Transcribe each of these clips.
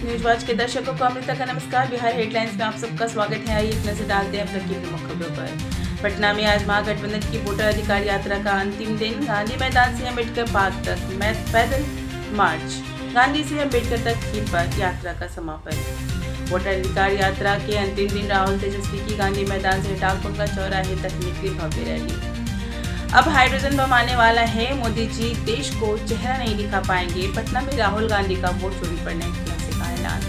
News watch के दर्शकों को अमृता का नमस्कार। बिहार हेडलाइंस में आप सबका स्वागत है। आइए एक नजर डालते हैं अब तक की प्रमुख खबरों पर। पटना में आज महागठबंधन की वोटर अधिकार यात्रा का अंतिम दिन। गांधी मैदान से अम्बेडकर पार्क तक पैदल मार्च, गांधी से अम्बेडकर तक की पथ यात्रा का समापन। वोटर अधिकार यात्रा के अंतिम दिन राहुल तेजस्वी की गांधी मैदान से डाकबंगला चौराहे तक निकली भव्य रैली। अब हाइड्रोजन बम आने वाला है, मोदी जी देश को चेहरा नहीं दिखा पाएंगे। पटना में राहुल गांधी का वोट चोरी पर नेक्लेस का ऐलान।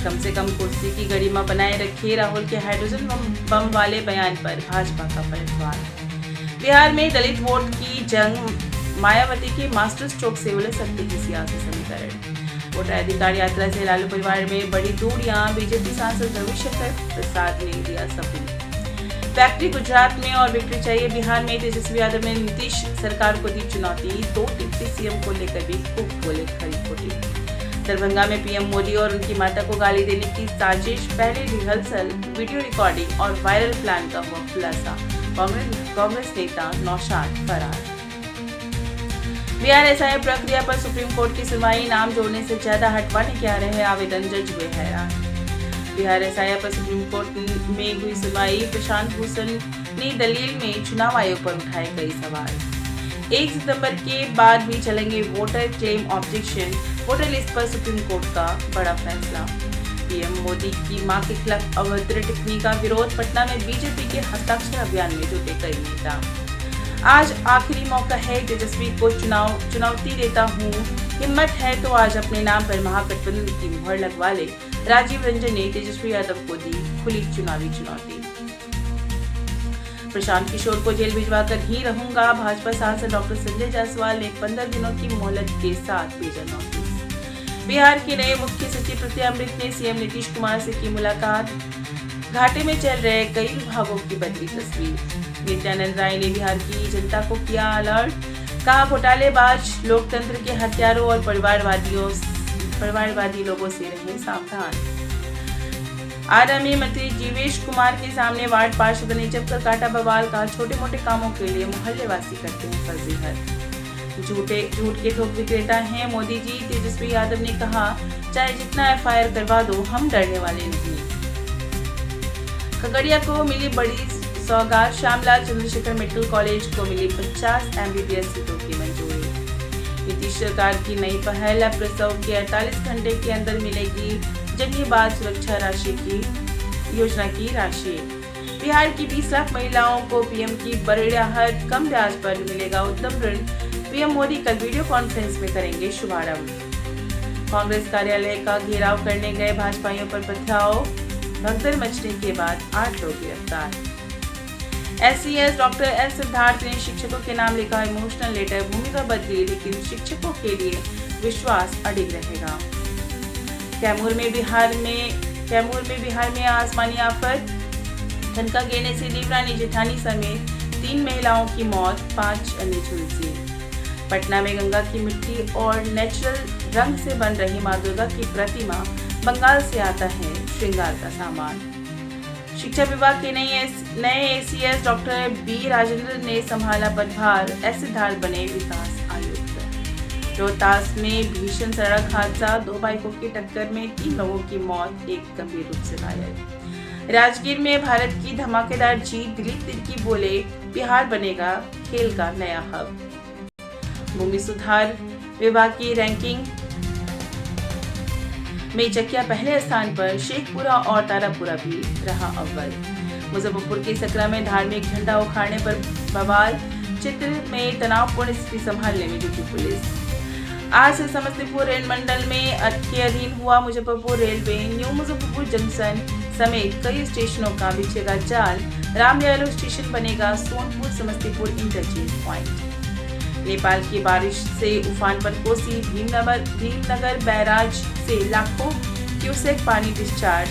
कम से कम कुर्सी की गरिमा बनाए रखे, राहुल के हाइड्रोजन बम वाले बयान पर भाजपा का पलटवार। बिहार में दलित वोट की जंग, मायावती के मास्टर स्ट्रोक से उलझ सकते हैं सियासी समीकरण। वोटर अधिकार यात्रा से लालू परिवार में बड़ी दूरियां, बीजेपी सांसद रविशंकर प्रसाद ने दिया सबूत। फैक्ट्री गुजरात में और बिक्री चाहिए बिहार में, तेजस्वी यादव ने नीतीश सरकार को दी चुनौती। 2 डिप्टी सीएम को लेकर भी खूब बोले खरी खोटी। दरभंगा में पीएम मोदी और उनकी माता को गाली देने की साजिश, पहले रिहर्सल, वीडियो रिकॉर्डिंग और वायरल प्लान का हुआ खुलासा। कांग्रेस नेता नौशाद फरार। बिहार एसआईआर प्रक्रिया पर सुप्रीम कोर्ट की सुनवाई, नाम जोड़ने से ज्यादा हटवाने के आ रहे आवेदन, जज हुए हैरान। बिहार एसआईआर पर सुप्रीम कोर्ट में हुई सुनवाई, प्रशांत भूषण ने दलील में चुनाव आयोग पर उठाए कई सवाल। 1 सितंबर के बाद भी चलेंगे voter claim objection, voter list पर सुप्रीम कोर्ट का बड़ा फैसला। पीएम मोदी की मां के खिलाफ अभद्र टिप्पणी का विरोध, पटना में बीजेपी के हस्ताक्षर अभियान में जुटे कई नेता। आज आखिरी मौका है, तेजस्वी को चुनौती देता हूँ, हिम्मत है तो आज अपने नाम पर महागठबंधन की मुहर लगवा ले। राजीव रंजन ने तेजस्वी यादव को दी खुली चुनावी चुनौती। प्रशांत किशोर को जेल भिजवाकर ही रहूंगा, भाजपा सांसद डॉक्टर संजय जायसवाल ने 15 दिनों की मोहलत के साथ भेजा नोटिस। बिहार के नए मुख्य सचिव प्रत्यय अमृत ने सीएम नीतीश कुमार से की मुलाकात। घाटे में चल रहे कई विभागों की बदली तस्वीर। नित्यानंद राय ने बिहार की जनता को किया अलर्ट, कहा घोटालेबाज लोकतंत्र के हत्यारों और परिवारवादी लोगों से रहें सावधान। आरएमए मंत्री जीवेश कुमार के सामने वार्ड पार्षद ने जमकर काटा बवाल, कहा छोटे मोटे कामों के लिए मोहल्लेवासी करते हैं फर्जीहत। झूठ के थोक विक्रेता हैं मोदी जी, तेजस्वी यादव ने कहा चाहे जितना एफआईआर करवा दो, हम डरने वाले नहीं। खगड़िया को मिली बड़ी सौगात, श्यामलाल चंद्रशेखर मेडिकल कॉलेज को मिली 50 एमबीबीएस सीटों की मंजूरी। नीतीश सरकार की नई पहल, अब प्रसव के 48 घंटे के अंदर मिलेगी जंगी बाद सुरक्षा राशि की योजना की राशि। बिहार की 20 लाख महिलाओं को पीएम की बड़ी राहत, कम ब्याज पर मिलेगा उत्तम ऋण। पीएम मोदी कल वीडियो कॉन्फ्रेंस में करेंगे शुभारंभ। कांग्रेस कार्यालय का घेराव करने गए भाजपाइयों पर पथराव, भगदड़ मचने के बाद 8 लोग गिरफ्तार। एससीएस डॉक्टर एस सिद्धार्थ ने शिक्षकों के नाम लिखा इमोशनल लेटर, भूमिका बदली लेकिन शिक्षकों के लिए विश्वास अडिग रहेगा। कैमूर में बिहार में आसमानी आफत, ठनका गिरने से देवरानी जेठानी समेत 3 महिलाओं की मौत, 5 अन्य झुलसी। पटना में गंगा की मिट्टी और नेचुरल रंग से बन रही मां दुर्गा की प्रतिमा, बंगाल से आता है श्रृंगार का सामान। शिक्षा विभाग के नए एसीएस डॉक्टर बी राजेंद्र ने संभाला पदभार, एस सिद्धार्थ बने विकास आयुक्त। रोहतास में भीषण सड़क हादसा, 2 बाइकों की टक्कर में 3 लोगों की मौत, 1 गंभीर रूप से घायल। राजगीर में भारत की धमाकेदार जीत, दिलीप तिर्की बोले बिहार बनेगा खेल का नया हब। भूमि सुधार विभाग की रैंकिंग में चकिया पहले स्थान पर, शेखपुरा और तारापुरा भी रहा अव्वल। मुजफ्फरपुर के सकरा में धार्मिक झंडा उखाड़ने पर बवाल, चित्र में तनावपूर्ण स्थिति संभालने में जुटी पुलिस। आज से समस्तीपुर रेल मंडल में के अधीन हुआ Muzaffarpur railway, new Muzaffarpur junction समेत कई स्टेशनों का बिछेगा जाल। रामदयालु स्टेशन बनेगा सोनपुर समस्तीपुर इंटरचेंज प्वाइंट। नेपाल की बारिश से उफान पर कोसी, भीमनगर बैराज से लाखों क्यूसेक पानी डिस्चार्ज,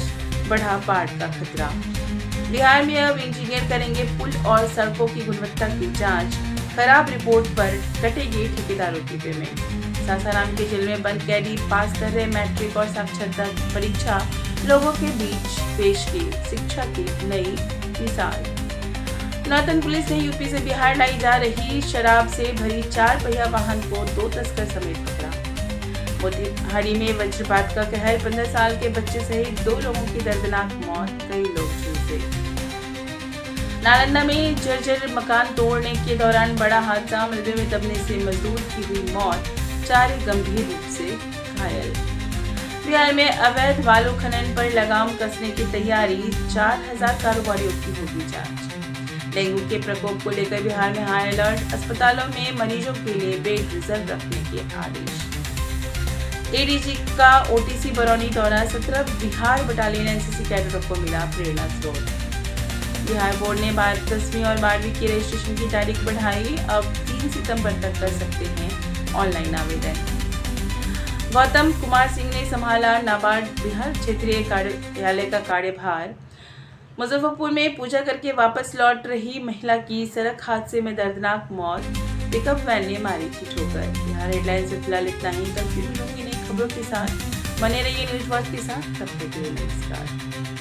बढ़ा बाढ़ का खतरा। बिहार में अब इंजीनियर करेंगे पुल और सड़कों की गुणवत्ता की जांच, खराब रिपोर्ट पर कटेगी ठेकेदारों की पेमेंट। सासाराम के जेल में बंद कैदी पास कर रहे मैट्रिक और साक्षरता परीक्षा, लोगों के बीच पेश की शिक्षा की नई मिसाल। नौतन पुलिस ने यूपी से बिहार लाई जा रही शराब से भरी 4 पहिया वाहन को 2 तस्कर समेत पकड़ा। मोतिहारी में वज्रपात का कहर, 15 साल के बच्चे सहित 2 लोगों की दर्दनाक मौत, कई लोग झुलसे। नालंदा में जर्जर मकान तोड़ने के दौरान बड़ा हादसा, मलबे में दबने से मजदूर की हुई मौत, 4 गंभीर रूप से घायल। बिहार में अवैध बालू खनन पर लगाम कसने की तैयारी, 4000 कारोबारियों की होगी जांच। डेंगू के प्रकोप को लेकर बिहार में हाई अलर्ट, अस्पतालों में मरीजों के लिए बेड रिजर्व रखने के आदेश। एडीजी का ओटीसी बरौनी दौरा, 17 बिहार बटालियन एनसीसी कैडेटों को मिला प्रेरणा स्रोत। बिहार बोर्ड ने 10वीं और 12वीं की रजिस्ट्रेशन की तारीख बढ़ाई, अब 3 सितंबर तक कर सकते हैं ऑनलाइन आवेदन। गौतम कुमार सिंह ने संभाला नाबार्ड बिहार क्षेत्रीय कार्यालय का कार्यभार। मुजफ्फरपुर में पूजा करके वापस लौट रही महिला की सड़क हादसे में दर्दनाक मौत, पिकअप वैन ने मारी थी ठोकर। बिहार हेडलाइन से फिलहाल इतना ही। तब फिर मिलूंगी नई खबरों के साथ, बने रहिए न्यूज़ वॉच के साथ। तब तक के लिए नमस्कार।